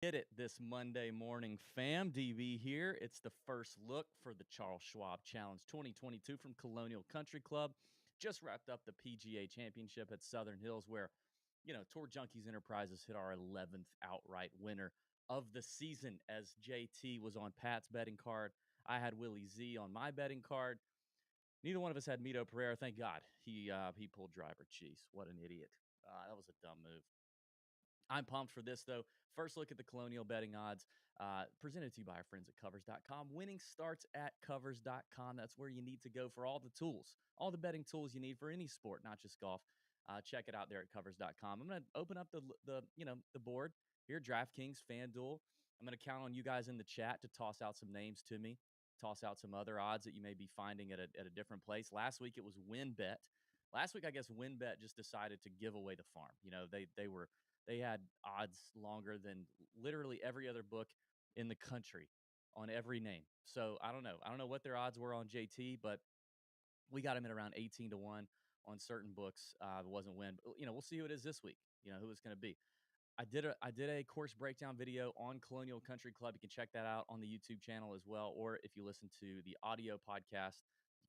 Hit it this Monday morning, fam. DB here. It's the first look for the Charles Schwab Challenge 2022 from Colonial Country Club. Just wrapped up the PGA Championship at Southern Hills, where, Tour Junkies Enterprises hit our 11th outright winner of the season, as JT was on Pat's betting card. I had Willie Z on my betting card. Neither one of us had Mito Pereira. Thank God he pulled driver. Jeez, what an idiot. That was a dumb move. I'm pumped for this, though. First look at the Colonial betting odds, presented to you by our friends at covers.com. Winning starts at covers.com. That's where you need to go for all the tools, all the betting tools you need for any sport, not just golf. Check it out there at covers.com. I'm going to open up the board here, DraftKings, FanDuel. I'm going to count on you guys in the chat to toss out some names to me, toss out some other odds that you may be finding at a different place. Last week it was WinBet. Last week, I guess WinBet just decided to give away the farm. They had odds longer than literally every other book in the country on every name. So I don't know. I don't know what their odds were on JT, but we got him at around 18 to 1 on certain books. It wasn't win, but we'll see who it is this week. Who it's going to be. I did a course breakdown video on Colonial Country Club. You can check that out on the YouTube channel as well, or if you listen to the audio podcast,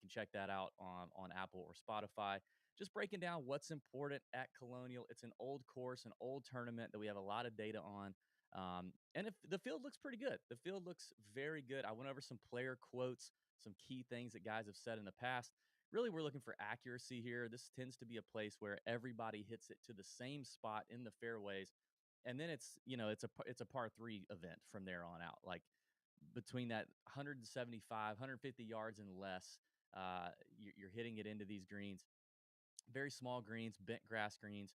you can check that out on Apple or Spotify. Just breaking down what's important at Colonial. It's an old course, an old tournament that we have a lot of data on. And if the field looks pretty good. The field looks very good. I went over some player quotes, some key things that guys have said in the past. Really, we're looking for accuracy here. This tends to be a place where everybody hits it to the same spot in the fairways, and then it's a par three event from there on out. Like between that 175, 150 yards and less, you're hitting it into these greens. Very small greens, bent grass greens.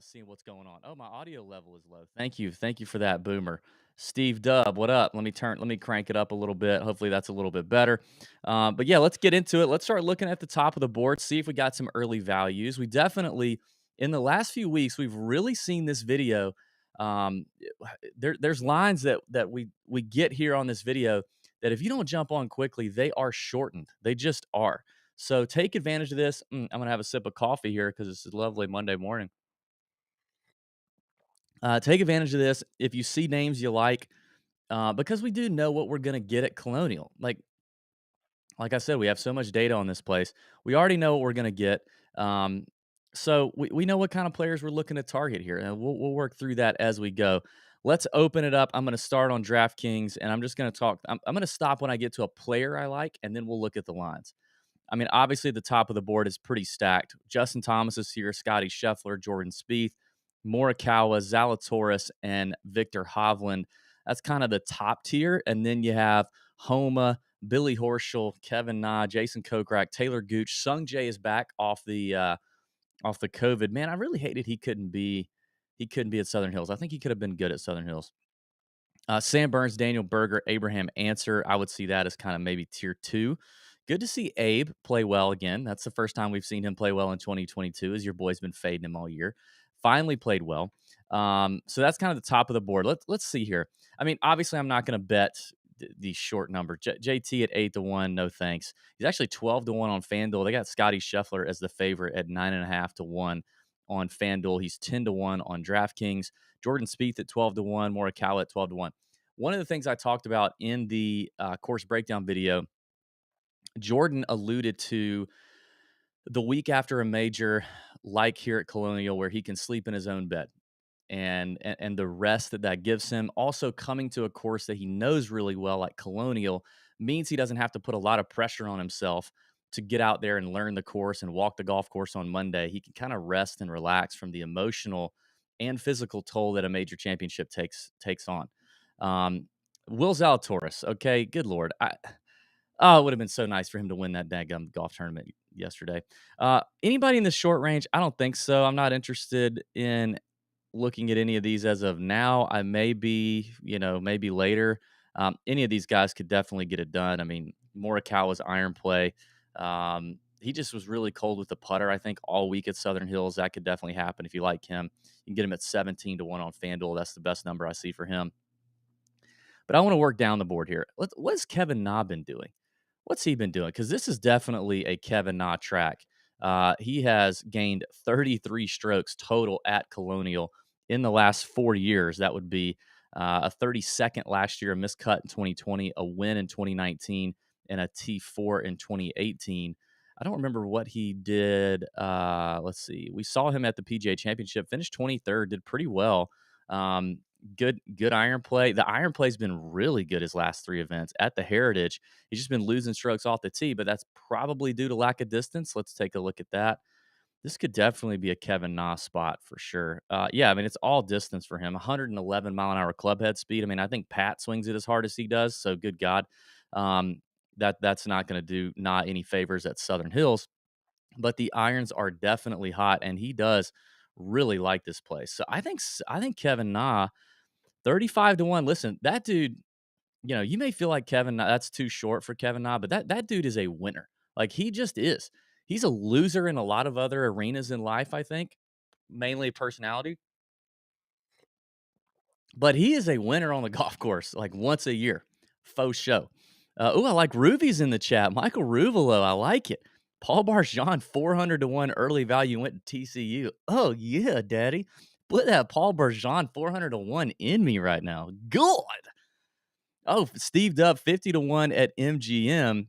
Seeing what's going on. Oh, my audio level is low. Thank you for that, Boomer. Steve Dubb, what up? Let me crank it up a little bit. Hopefully that's a little bit better. But yeah, let's get into it. Let's start looking at the top of the board, see if we got some early values. We definitely, in the last few weeks, we've really seen this video. There's lines that we get here on this video that if you don't jump on quickly, they are shortened. They just are. So take advantage of this. I'm going to have a sip of coffee here because it's a lovely Monday morning. Take advantage of this if you see names you like, because we do know what we're going to get at Colonial. Like I said, we have so much data on this place. We already know what we're going to get. So we know what kind of players we're looking to target here, and we'll work through that as we go. Let's open it up. I'm going to start on DraftKings, and I'm just going to talk. I'm going to stop when I get to a player I like, and then we'll look at the lines. I mean, obviously, the top of the board is pretty stacked. Justin Thomas is here, Scotty Scheffler, Jordan Spieth, Morikawa, Zalatoris, and Victor Hovland. That's kind of the top tier. And then you have Homa, Billy Horschel, Kevin Na, Jason Kokrak, Taylor Gooch. Sung Jae is back off the COVID. Man, I really hated he couldn't be at Southern Hills. I think he could have been good at Southern Hills. Sam Burns, Daniel Berger, Abraham Answer. I would see that as kind of maybe tier 2. Good to see Abe play well again. That's the first time we've seen him play well in 2022, as your boy's been fading him all year. Finally played well. So that's kind of the top of the board. Let's see here. I mean, obviously, I'm not going to bet the short number. JT at 8 to 1, no thanks. He's actually 12 to 1 on FanDuel. They got Scotty Scheffler as the favorite at 9.5 to 1 on FanDuel. He's 10 to 1 on DraftKings. Jordan Spieth at 12 to 1, Morikawa at 12 to 1. One of the things I talked about in the course breakdown video, Jordan alluded to the week after a major, like here at Colonial, where he can sleep in his own bed and the rest that gives him. Also, coming to a course that he knows really well, like Colonial, means he doesn't have to put a lot of pressure on himself to get out there and learn the course and walk the golf course on Monday. He can kind of rest and relax from the emotional and physical toll that a major championship takes on. Will Zalatoris, okay, good Lord. It would have been so nice for him to win that daggum golf tournament yesterday. Anybody in the short range? I don't think so. I'm not interested in looking at any of these as of now. I may be, maybe later. Any of these guys could definitely get it done. I mean, Morikawa's iron play. He just was really cold with the putter, I think, all week at Southern Hills. That could definitely happen if you like him. You can get him at 17 to 1 on FanDuel. That's the best number I see for him. But I want to work down the board here. What's Kevin Na been doing? What's he been doing? Because this is definitely a Kevin Na track. He has gained 33 strokes total at Colonial in the last 4 years. That would be a 32nd last year, a miscut in 2020, a win in 2019, and a T4 in 2018. I don't remember what he did. Let's see. We saw him at the PGA Championship, finished 23rd, did pretty well. Um, good iron play. The iron play's been really good his last three events. At the Heritage, he's just been losing strokes off the tee, but that's probably due to lack of distance. Let's take a look at that. This could definitely be a Kevin Na spot for sure. Yeah, I mean, it's all distance for him. 111-mile-an-hour club head speed. I mean, I think Pat swings it as hard as he does. So good God, um, that's not going to do Na any favors at Southern Hills. But the irons are definitely hot, and he does really like this place. So I think Kevin Na 35-1. Listen, that dude, you may feel like Kevin Na that's too short for Kevin Na, but that dude is a winner. Like, he just is. He's a loser in a lot of other arenas in life, I think, mainly personality, but he is a winner on the golf course, like, once a year. Faux show. I like Ruvy's in the chat. Michael Ruvalo, I like it. Paul Barjon, 400-1 early value went to TCU. Oh, yeah, daddy. Put that Paul Barjon 400-1 in me right now. God. Oh, Steve Dubb 50-1 at MGM.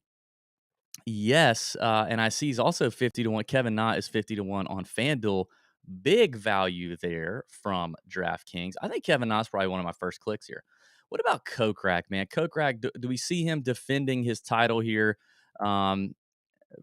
Yes, and I see he's also 50-1. Kevin Na is 50-1 on FanDuel. Big value there from DraftKings. I think Kevin Na is probably one of my first clicks here. What about Kokrak, man? Kokrak, do we see him defending his title here? Um,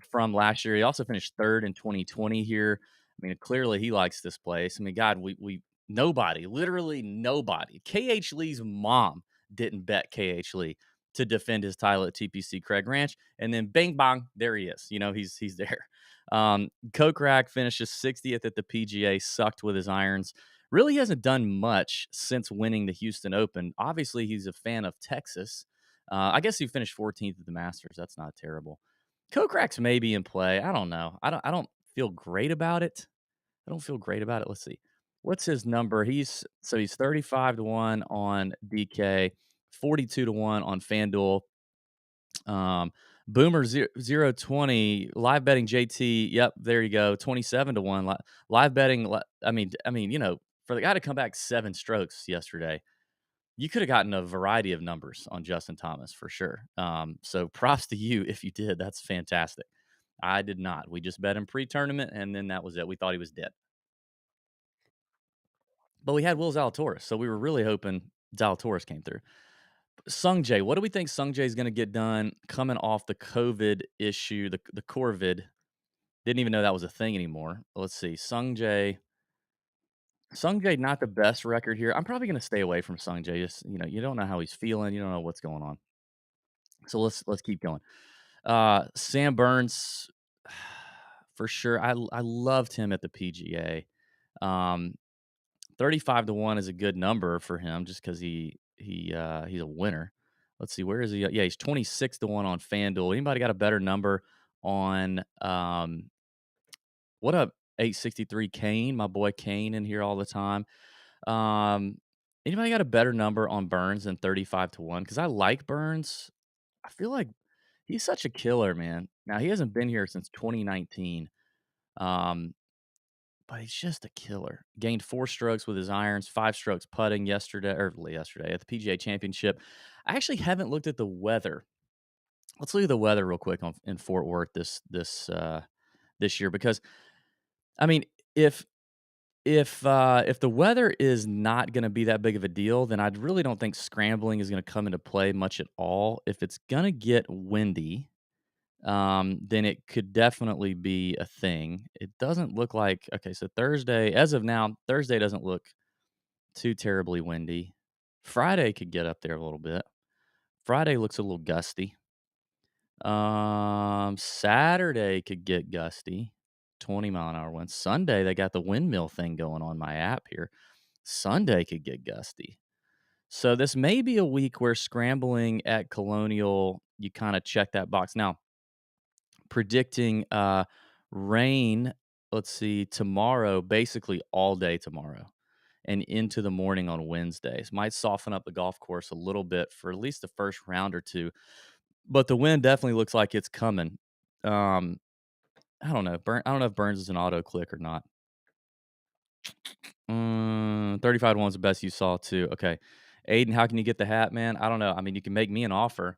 from last year. He also finished third in 2020 here. I mean, clearly he likes this place. I mean, God, we nobody, literally nobody. KH Lee's mom didn't bet KH Lee to defend his title at TPC Craig Ranch, and then bang bang, there he is. He's there. Kokrak finishes 60th at the PGA, sucked with his irons. Really hasn't done much since winning the Houston Open. Obviously, he's a fan of Texas. I guess he finished 14th at the Masters. That's not terrible. Kokrak's maybe in play. I don't know. I don't feel great about it. I don't feel great about it. Let's see. What's his number? He's 35-1 on DK, 42-1 on FanDuel. Um, Boomer 020 live betting JT. Yep, there you go. 27-1 live betting. I mean, for the guy to come back 7 strokes yesterday, you could have gotten a variety of numbers on Justin Thomas for sure. So props to you if you did. That's fantastic. I did not. We just bet him pre-tournament, and then that was it. We thought he was dead. But we had Will Zalatoris, so we were really hoping Zalatoris came through. Sung Jae, what do we think Sung Jae is going to get done coming off the COVID issue, the Corvid? Didn't even know that was a thing anymore. Let's see. Sung Jae, not the best record here. I'm probably going to stay away from Sung Jae. Just, you don't know how he's feeling. You don't know what's going on. So let's keep going. Sam Burns, for sure. I loved him at the PGA. 35-1 is a good number for him just because he's a winner. Let's see, where is he? Yeah, he's 26-1 on FanDuel. Anybody got a better number on what up? 863 Kane, my boy Kane in here all the time. Um, Anybody got a better number on Burns than 35-1? Because I like Burns. I feel like he's such a killer, man. Now he hasn't been here since 2019. Um, but he's just a killer. Gained 4 strokes with his irons, 5 strokes putting yesterday at the PGA Championship. I actually haven't looked at the weather. Let's look at the weather real quick in Fort Worth this year because I mean if if the weather is not going to be that big of a deal, then I really don't think scrambling is going to come into play much at all. If it's going to get windy, then it could definitely be a thing. It doesn't look like okay, so Thursday, as of now, Thursday doesn't look too terribly windy. Friday could get up there a little bit. Friday looks a little gusty. Saturday could get gusty, 20-mile-an-hour winds. Sunday, they got the windmill thing going on my app here. Sunday could get gusty. So this may be a week where scrambling at Colonial, you kind of check that box. Now, predicting rain, let's see, tomorrow, basically all day tomorrow and into the morning on Wednesdays. Might soften up the golf course a little bit for at least the first round or two, but the wind definitely looks like it's coming. Um, I don't know. I don't know if Burns is an auto click or not. 35-1 is the best you saw too. Okay. Aiden, how can you get the hat, man? I don't know. I mean, you can make me an offer.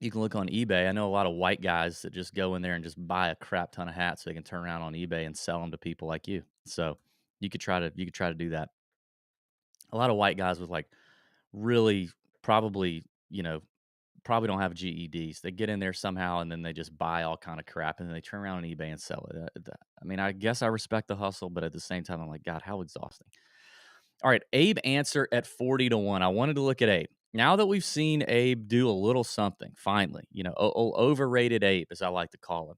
You can look on eBay. I know a lot of white guys that just go in there and just buy a crap ton of hats so they can turn around on eBay and sell them to people like you. So you could try to do that. A lot of white guys with like really probably, probably don't have GEDs. They get in there somehow and then they just buy all kind of crap and then they turn around on eBay and sell it. I mean, I guess I respect the hustle, but at the same time, I'm like, God, how exhausting. All right, Abe Answer at 40-1. I wanted to look at Abe. Now that we've seen Abe do a little something, finally, overrated Abe, as I like to call him.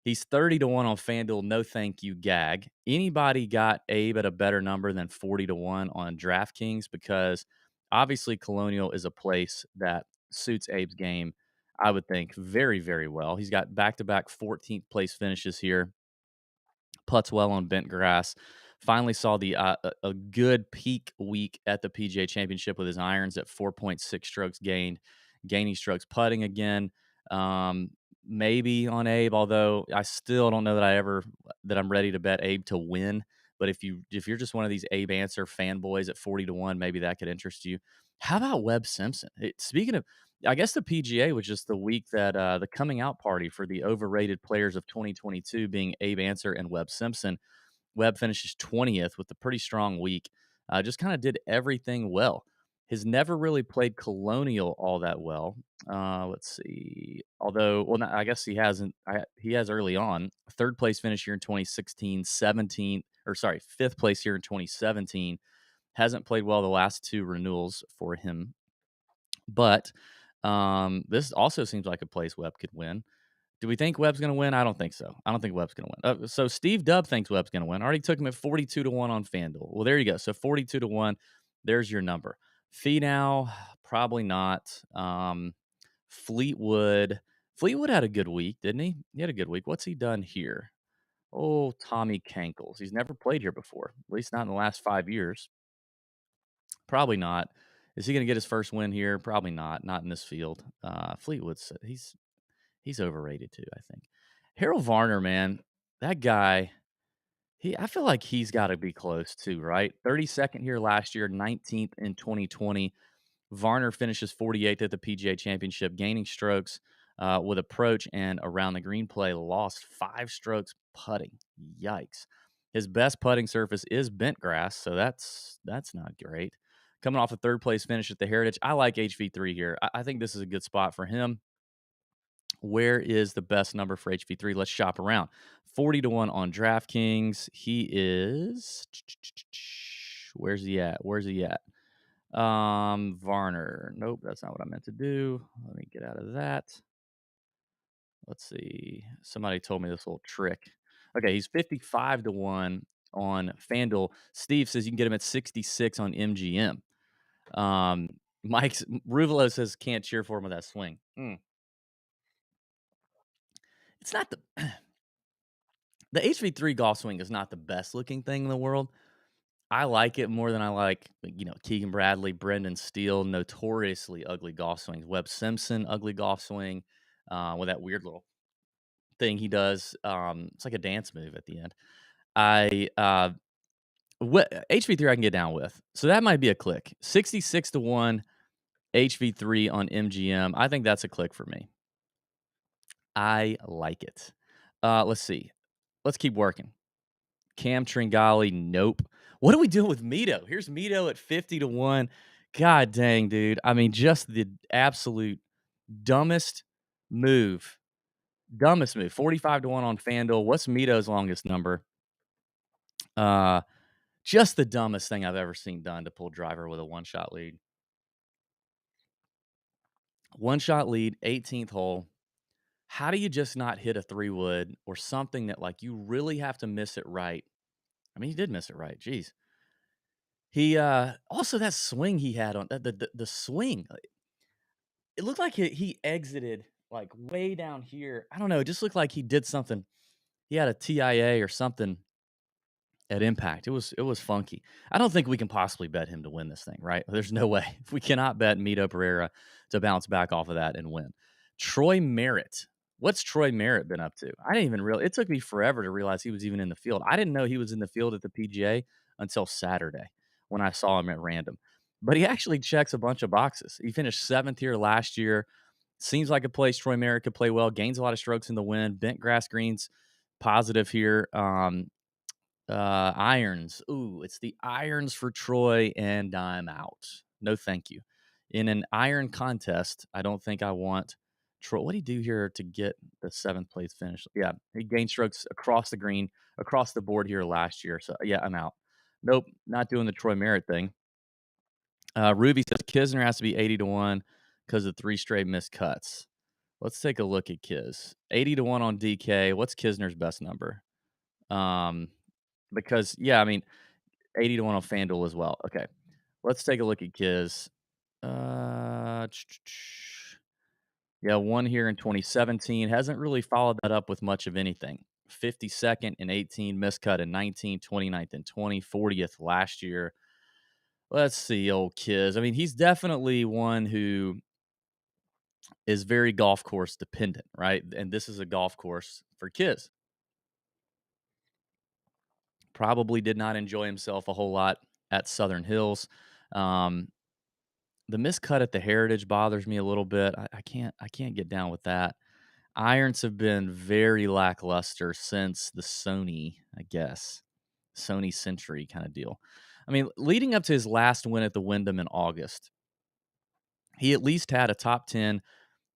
He's 30-1 on FanDuel. No thank you, gag. Anybody got Abe at a better number than 40-1 on DraftKings? Because obviously Colonial is a place that suits Abe's game, I would think, very, very well. He's got back-to-back 14th place finishes here, putts well on bent grass. Finally saw a good peak week at the PGA Championship with his irons at 4.6 strokes gained, gaining strokes putting again. Um, Maybe on Abe, although I still don't know that I'm ready to bet Abe to win. But if you're just one of these Abe Answer fanboys at 40-1, maybe that could interest you. How about Webb Simpson? Speaking of, I guess the PGA was just the week that the coming out party for the overrated players of 2022 being Abe Answer and Webb Simpson. Webb finishes 20th with a pretty strong week. Just kind of did everything well. Has never really played Colonial all that well. Let's see. Although, well, no, I guess he hasn't. He has early on. Third place finish here in 2016, 17th, or sorry, fifth place here in 2017. Hasn't played well the last two renewals for him. But this also seems like a place Webb could win. Do we think Webb's going to win? I don't think so. I don't think Webb's going to win. So Steve Dubb thinks Webb's going to win. Already took him at 42-1 on FanDuel. Well, there you go. So 42-1. There's your number. Finau, probably not. Fleetwood. Fleetwood had a good week, didn't he? He had a good week. What's he done here? Oh, Tommy Kankles. He's never played here before, at least not in the last 5 years. Probably not. Is he going to get his first win here? Probably not. Not in this field. Fleetwood's he's overrated too, I think. Harold Varner, man, that guy, I feel like he's got to be close too, right? 32nd here last year, 19th in 2020. Varner finishes 48th at the PGA Championship, gaining strokes with approach and around the green play. Lost 5 strokes putting. Yikes! His best putting surface is bent grass, so that's not great. Coming off a third place finish at the Heritage, I like HV3 here. I think this is a good spot for him. Where is the best number for HV3? Let's shop around. 40-1 on DraftKings. He is. Where's he at? Varner. Nope, that's not what I meant to do. Let me get out of that. Let's see. Somebody told me this little trick. Okay, he's 55-1 on FanDuel. Steve says you can get him at 66 on MGM. Mike's Ruvalo says can't cheer for him with that swing. It's not the HV3 golf swing is not the best looking thing in the world. I like it more than I like, Keegan Bradley, Brendan Steele, notoriously ugly golf swings. Webb Simpson, ugly golf swing, with that weird little thing he does. It's like a dance move at the end. HV3 I can get down with. So that might be a click. 66-1 HV3 on MGM. I think that's a click for me. I like it. Let's see. Let's keep working. Cam Tringali, nope. What are we doing with Mito? Here's Mito at 50-1. God dang, dude. I mean, just the absolute dumbest move. 45-1 on FanDuel. What's Mito's longest number? Just the dumbest thing I've ever seen done to pull driver with a one-shot lead. One-shot lead, 18th hole. How do you just not hit a 3-wood or something that, like, you really have to miss it right? I mean, he did miss it right. Jeez. He also that swing he had on the swing. It looked like he exited like way down here. I don't know. It just looked like he did something. He had a TIA or something at impact. It was funky. I don't think we can possibly bet him to win this thing, right? There's no way. We cannot bet Mito Pereira to bounce back off of that and win. Troy Merritt. What's Troy Merritt been up to? I didn't even realize. It took me forever to realize he was even in the field. I didn't know he was in the field at the PGA until Saturday. when I saw him at random. But he actually checks a bunch of boxes. He finished 7th here last year. Seems like a place Troy Merritt could play well. Gains a lot of strokes in the wind. Bent grass greens, positive here. Irons. Ooh, it's the irons for Troy, and I'm out. No, thank you. In an iron contest, I don't think I want Troy. What did he do here to get the 7th place finish? Yeah, he gained strokes across the green, across the board here last year. So yeah, I'm out. Nope, not doing the Troy Merritt thing. Ruby says Kisner has to be 80-1 because of 3 straight missed cuts. Let's take a look at Kiz. 80-1 on DK. What's Kisner's best number? Because yeah, I mean 80-1 on FanDuel as well. Okay. Let's take a look at Kiz. Uh, yeah, one here in 2017. Hasn't really followed that up with much of anything. 52nd in 18, miscut in 19, 29th in 20, 40th last year. Let's see, old Kiz. I mean, he's definitely one who is very golf course dependent, right? And this is a golf course for Kiz. Probably did not enjoy himself a whole lot at Southern Hills. Um, the miscut at the Heritage bothers me a little bit. I can't get down with that. Irons have been very lackluster since the Sony, I guess. Sony Century kind of deal. I mean, leading up to his last win at the Wyndham in August, he at least had a top 10,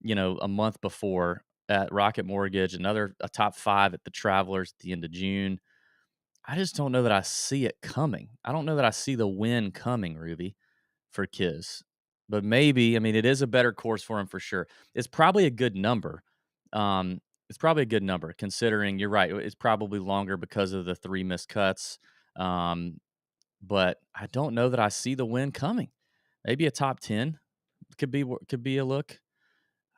a month before at Rocket Mortgage, a top 5 at the Travelers at the end of June. I just don't know that I see it coming. I don't know that I see the win coming, Ruby, for Kiz. But maybe, I mean, it is a better course for him for sure. It's probably a good number. It's probably a good number considering you're right. It's probably longer because of the 3 missed cuts. Um, but I don't know that I see the win coming. Maybe a top 10 could be a look.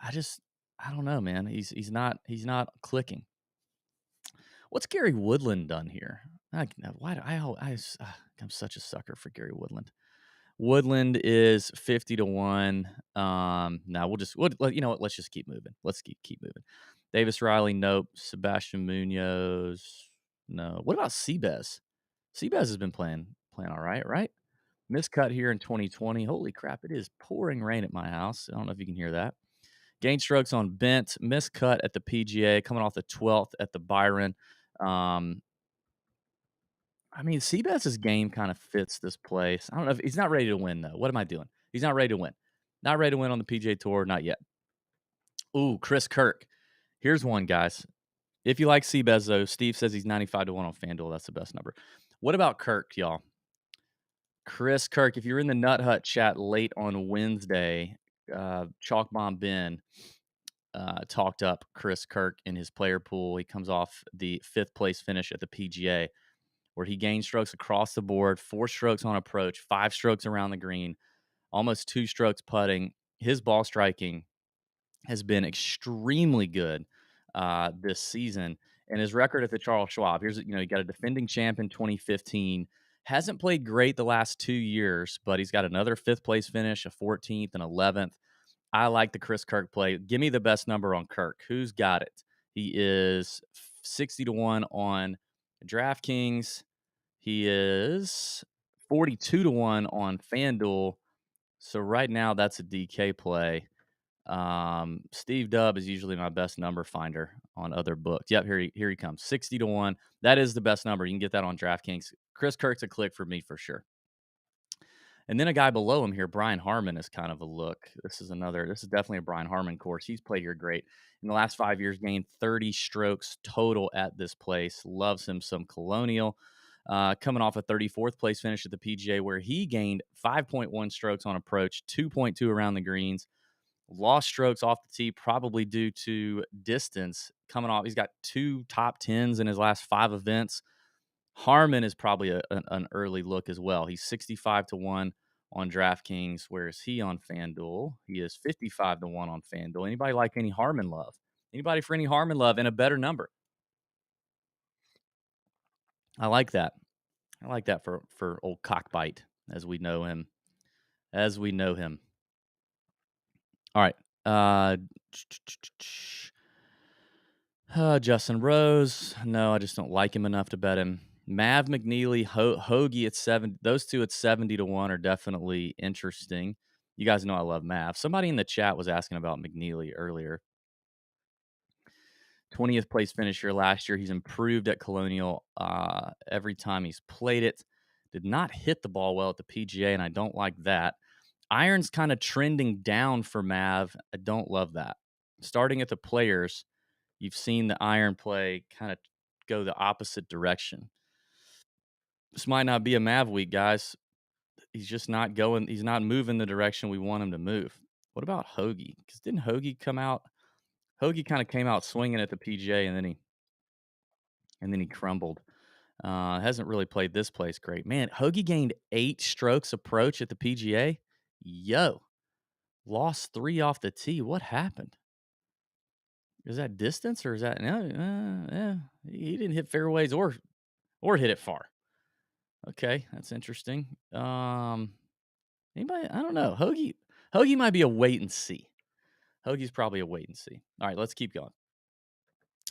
I just I don't know, man. He's not clicking. What's Gary Woodland done here? Why do I'm such a sucker for Gary Woodland. Woodland is 50-1. Now you know what? Let's just keep moving. Let's keep moving. Davis Riley, nope. Sebastian Munoz, no. What about Seabez? Seabez has been playing all right, right? Miscut here in 2020. Holy crap! It is pouring rain at my house. I don't know if you can hear that. Gain strokes on Bent, miscut at the PGA, coming off the 12th at the Byron. Um, I mean, Seabass's game kind of fits this place. I don't know if he's not ready to win though. What am I doing? He's not ready to win. Not ready to win on the PGA Tour, not yet. Ooh, Chris Kirk. Here's one, guys. If you like Seabass though, Steve says he's 95-1 on FanDuel. That's the best number. What about Kirk, y'all? Chris Kirk, if you're in the Nut Hut chat late on Wednesday, Chalk Bomb Ben talked up Chris Kirk in his player pool. He comes off the 5th place finish at the PGA, where he gained strokes across the board, 4 strokes on approach, 5 strokes around the green, almost 2 strokes putting. His ball striking has been extremely good this season. And his record at the Charles Schwab, he got a defending champ in 2015. Hasn't played great the last 2 years, but he's got another 5th place finish, a 14th and 11th. I like the Chris Kirk play. Give me the best number on Kirk. Who's got it? He is 60-1 on DraftKings. He is 42-1 on FanDuel. So right now that's a DK play. Steve Dubb is usually my best number finder on other books. Yep, here he comes. 60-1. That is the best number. You can get that on DraftKings. Chris Kirk's a click for me for sure. And then a guy below him here, Brian Harman, is kind of a look. This is definitely a Brian Harman course. He's played here great. In the last 5 years, gained 30 strokes total at this place. Loves him some Colonial. Coming off a 34th place finish at the PGA, where he gained 5.1 strokes on approach, 2.2 around the greens. Lost strokes off the tee, probably due to distance. Coming off, he's got 2 top 10s in his last 5 events. Harman is probably an early look as well. He's 65-1 on DraftKings. Where is he on FanDuel? He is 55-1 on FanDuel. Anybody like any Harman love? Anybody for any Harman love and a better number? I like that. I like that for old Cockbite, as we know him. All right. Justin Rose. No, I just don't like him enough to bet him. Mav McNeely, Hoagie at 7. Those two at 70 to 1 are definitely interesting. You guys know I love Mav. Somebody in the chat was asking about McNeely earlier. 20th place finisher last year. He's improved at Colonial every time he's played it. Did not hit the ball well at the PGA, and I don't like that. Iron's kind of trending down for Mav. I don't love that. Starting at the Players, you've seen the iron play kind of go the opposite direction. This might not be a Mav week, guys. He's just not going. He's not moving the direction we want him to move. What about Hoagie? Because didn't Hoagie come out? Hoagie kind of came out swinging at the PGA, and then he crumbled. Hasn't really played this place great. Man, Hoagie gained 8 strokes approach at the PGA. Yo, lost 3 off the tee. What happened? Is that distance or is that no? Yeah, he didn't hit fairways or hit it far. Okay, that's interesting. Anybody? I don't know. Hoagie might be a wait and see. Hoagie's probably a wait and see. All right, let's keep going.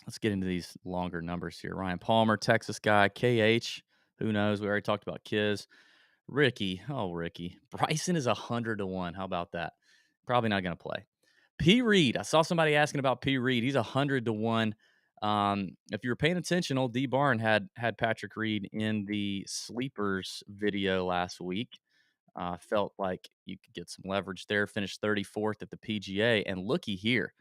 Let's get into these longer numbers here. Ryan Palmer, Texas guy. KH, who knows? We already talked about Kiz. Ricky, Ricky. Bryson is 100 to 1. How about that? Probably not going to play. P. Reed. I saw somebody asking about P. Reed. He's 100 to 1. If you were paying attention, old D Barn had Patrick Reed in the sleepers video last week. Felt like you could get some leverage there. Finished 34th at the PGA. And looky here,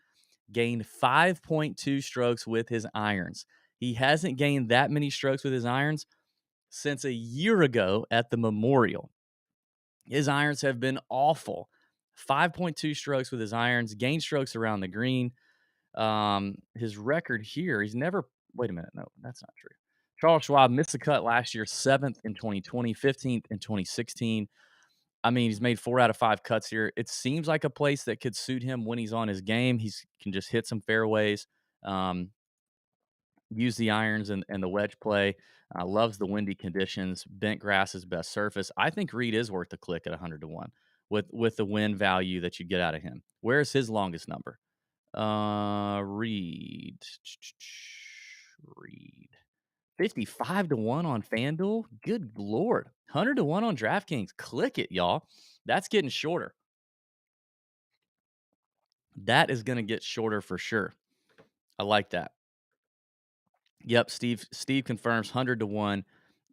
gained 5.2 strokes with his irons. He hasn't gained that many strokes with his irons since a year ago at the Memorial. His irons have been awful. 5.2 strokes with his irons, gained strokes around the green. His record here, he's never, wait a minute, no, that's not true. Charles Schwab missed the cut last year, 7th in 2020, 15th in 2016. I mean, he's made 4 out of 5 cuts here. It seems like a place that could suit him when he's on his game. He can just hit some fairways, use the irons and the wedge play. Loves the windy conditions. Bent grass is best surface. I think Reed is worth a click at 100 to 1 with the win value that you get out of him. Where's his longest number? Reed. Reed. 55 to 1 on FanDuel. Good Lord. 100 to 1 on DraftKings. Click it, y'all. That's getting shorter. That is going to get shorter for sure. I like that. Yep, Steve confirms 100 to 1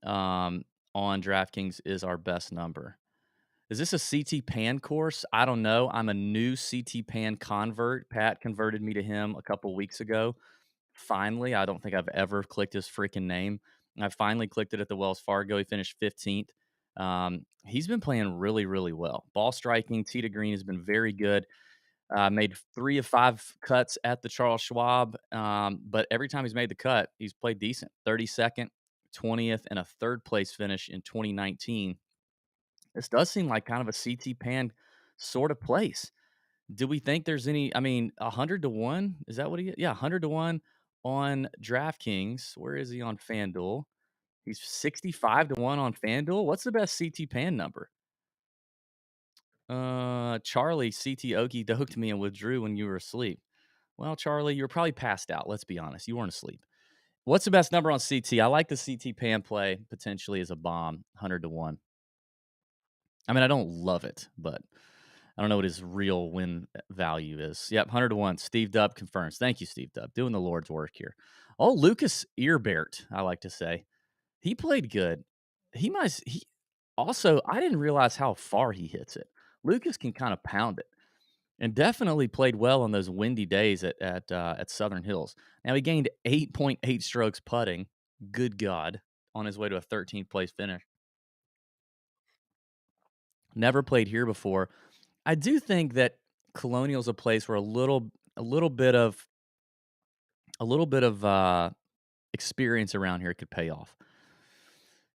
on DraftKings is our best number. Is this a CT Pan course? I don't know. I'm a new CT Pan convert. Pat converted me to him a couple weeks ago. Finally, I don't think I've ever clicked his freaking name. I finally clicked it at the Wells Fargo. He finished 15th. He's been playing really, really well. Ball striking, tee to green has been very good. Made 3 of 5 cuts at the Charles Schwab, but every time he's made the cut, he's played decent. 32nd, 20th, and a third place finish in 2019. This does seem like kind of a CT Pan sort of place. Do we think there's any? I mean, 100 to 1? Is that what he? Yeah, 100 to 1 on DraftKings. Where is he on FanDuel? He's 65 to 1 on FanDuel. What's the best CT Pan number? Charlie CT Okie doked me and withdrew when you were asleep. Well, Charlie, you were probably passed out. Let's be honest. You weren't asleep. What's the best number on CT? I like the CT Pan play potentially as a bomb, 100 to 1. I mean, I don't love it, but I don't know what his real win value is. Yep, 100 to 1. Steve Dubb confirms. Thank you, Steve Dubb. Doing the Lord's work here. Oh, Lucas Earbert, I like to say. He played good. He also, I didn't realize how far he hits it. Lucas can kind of pound it. And definitely played well on those windy days at Southern Hills. Now he gained 8.8 strokes putting. Good God, on his way to a 13th place finish. Never played here before. I do think that Colonial's a place where a little bit of experience around here could pay off.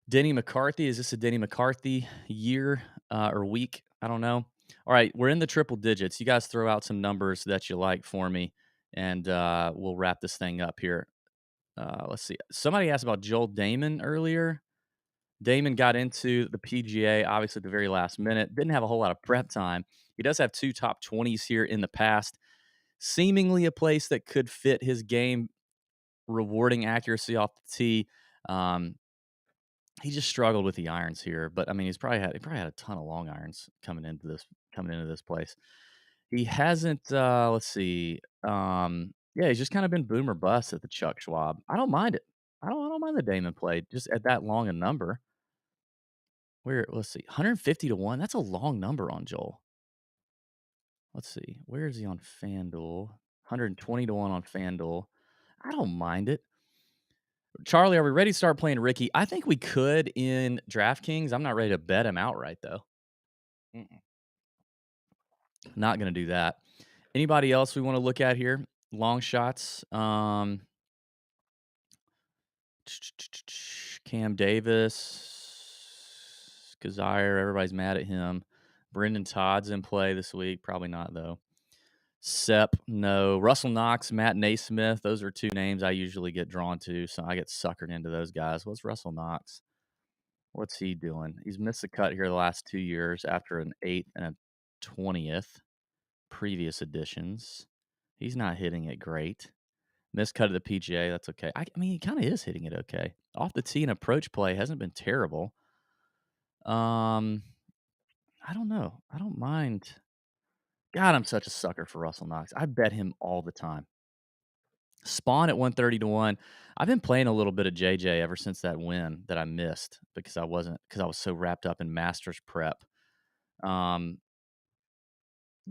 Denny McCarthy, is this a Denny McCarthy year or week? I don't know. All right, we're in the triple digits. You guys throw out some numbers that you like for me, and we'll wrap this thing up here. Let's see. Somebody asked about Joel Damon earlier. Damon got into the PGA, obviously, at the very last minute. Didn't have a whole lot of prep time. He does have 2 top 20s here in the past. Seemingly a place that could fit his game, rewarding accuracy off the tee. He just struggled with the irons here, but I mean, he probably had a ton of long irons coming into this place. He hasn't, let's see, yeah, he's just kinda been boom or bust at the Chuck Schwab. I don't mind it. I don't mind the Damon play just at that long a number. Where let's see, 150 to 1, that's a long number on Joel. Let's see, where is he on FanDuel? 120 to 1 on FanDuel. I don't mind it. Charlie, are we ready to start playing Ricky? I think we could in DraftKings. I'm not ready to bet him outright, though. Mm-mm. Not gonna do that. Anybody else we wanna look at here? Long shots. Cam Davis, Kazire, everybody's mad at him. Brendan Todd's in play this week. Probably not, though. Sep, no. Russell Knox, Matt Naismith, those are 2 names I usually get drawn to, so I get suckered into those guys. What's Russell Knox? What's he doing? He's missed the cut here the last 2 years after an 8th and a 20th previous editions. He's not hitting it great. Missed cut of the PGA, that's okay. I mean, he kinda is hitting it okay. Off the tee and approach play hasn't been terrible. Um, I don't know. I don't mind. God, I'm such a sucker for Russell Knox. I bet him all the time. Spawn at 130 to 1. I've been playing a little bit of JJ ever since that win that I missed because I was so wrapped up in Masters prep. Um,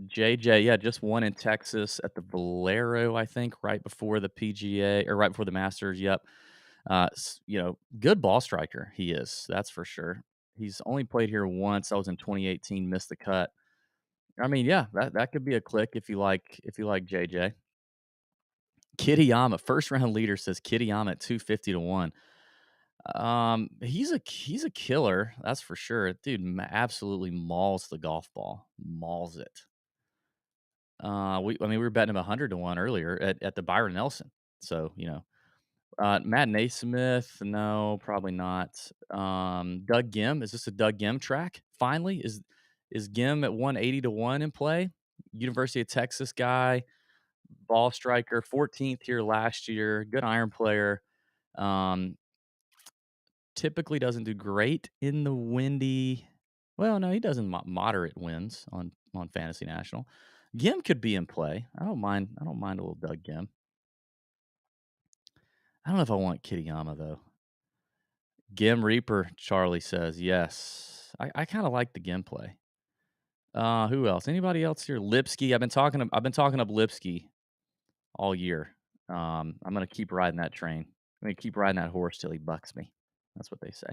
JJ, yeah, just won in Texas at the Valero, I think, right before the PGA or right before the Masters. Yep. Good ball striker he is. That's for sure. He's only played here once. I was in 2018, missed the cut. I mean, yeah, that could be a click if you like JJ. Kitayama, first round leader says Kitayama at 250 to 1. He's a killer, that's for sure. Dude, absolutely mauls the golf ball, mauls it. We were betting him 100 to 1 earlier at the Byron Nelson. So, Matt Naismith, no, probably not. Doug Gim, is this a Doug Gim track? Finally, is Gim at 180 to 1 in play? University of Texas guy, ball striker, 14th here last year, good iron player. Um, Typically doesn't do great in the windy. Well, no, he doesn't moderate winds on Fantasy National. Gim could be in play. I don't mind. I don't mind a little Doug Gim. I don't know if I want Kitayama though. Gim Reaper, Charlie says yes. I kind of like the Gim play. Who else? Anybody else here? Lipsky. I've been talking up Lipsky all year. I'm gonna keep riding that train. I'm gonna keep riding that horse till he bucks me. That's what they say.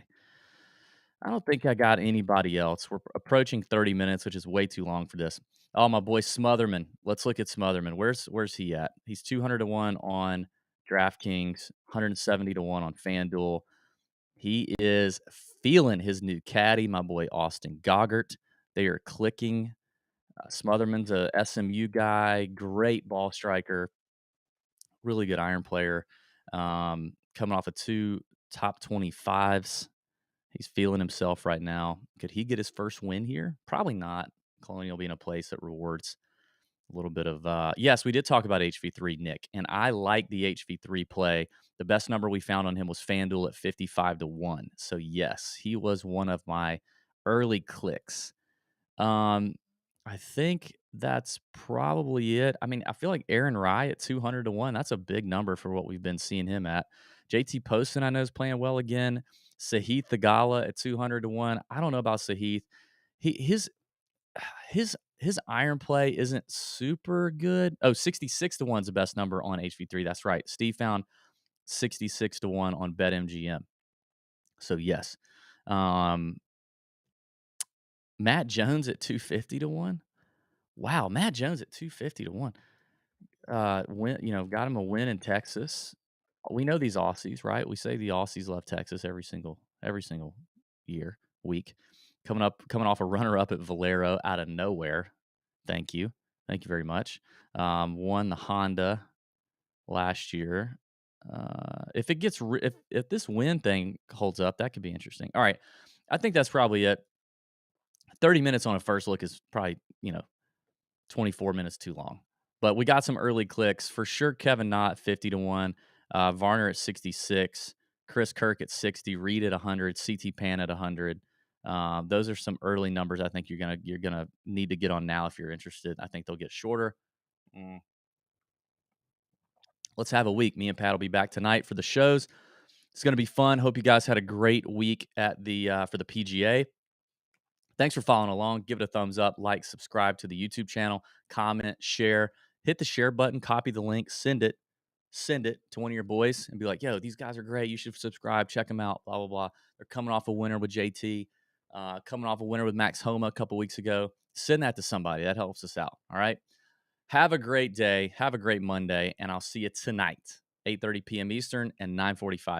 I don't think I got anybody else. We're approaching 30 minutes, which is way too long for this. Oh, my boy Smotherman. Let's look at Smotherman. Where's he at? He's 200 to 1 on DraftKings, 170 to 1 on FanDuel. He is feeling his new caddy, my boy Austin Goggart. They are clicking. Smotherman's a SMU guy, great ball striker, really good iron player. Coming off of 2 top 25s. He's feeling himself right now. Could he get his first win here? Probably not. Colonial being a place that rewards a little bit of yes, we did talk about HV3, Nick, and I like the HV3 play. The best number we found on him was FanDuel at 55 to 1. So yes, he was one of my early clicks. Um, I think that's probably it. I mean, I feel like Aaron Rye at 200 to 1, that's a big number for what we've been seeing him at. JT Poston, I know, is playing well again. Sahith Thagala at 200 to 1. I don't know about Sahith. His iron play isn't super good. Oh, 66 to 1 is the best number on HV3. That's right. Steve found 66 to 1 on BetMGM. So yes. Um, Matt Jones at 250 to 1. Wow, Matt Jones at 250 to 1. Got him a win in Texas. We know these Aussies, right? We say the Aussies love Texas every single year, week. Coming off a runner up at Valero out of nowhere. Thank you. Thank you very much. Won the Honda last year. If it gets if this win thing holds up, that could be interesting. All right. I think that's probably it. 30 minutes on a first look is probably, 24 minutes too long. But we got some early clicks. For sure, Kevin Knott, 50 to 1. Varner at 66. Chris Kirk at 60, Reed at 100, CT Pan at 100. Those are some early numbers I think you're gonna need to get on now if you're interested. I think they'll get shorter. Mm. Let's have a week. Me and Pat will be back tonight for the shows. It's going to be fun. Hope you guys had a great week at the for the PGA. Thanks for following along. Give it a thumbs up, like, subscribe to the YouTube channel, comment, share, hit the share button, copy the link, send it to one of your boys and be like, yo, these guys are great. You should subscribe, check them out, blah, blah, blah. They're coming off a winner with JT, coming off a winner with Max Homa a couple weeks ago. Send that to somebody. That helps us out. All right. Have a great day. Have a great Monday. And I'll see you tonight, 8:30 p.m. Eastern and 9:45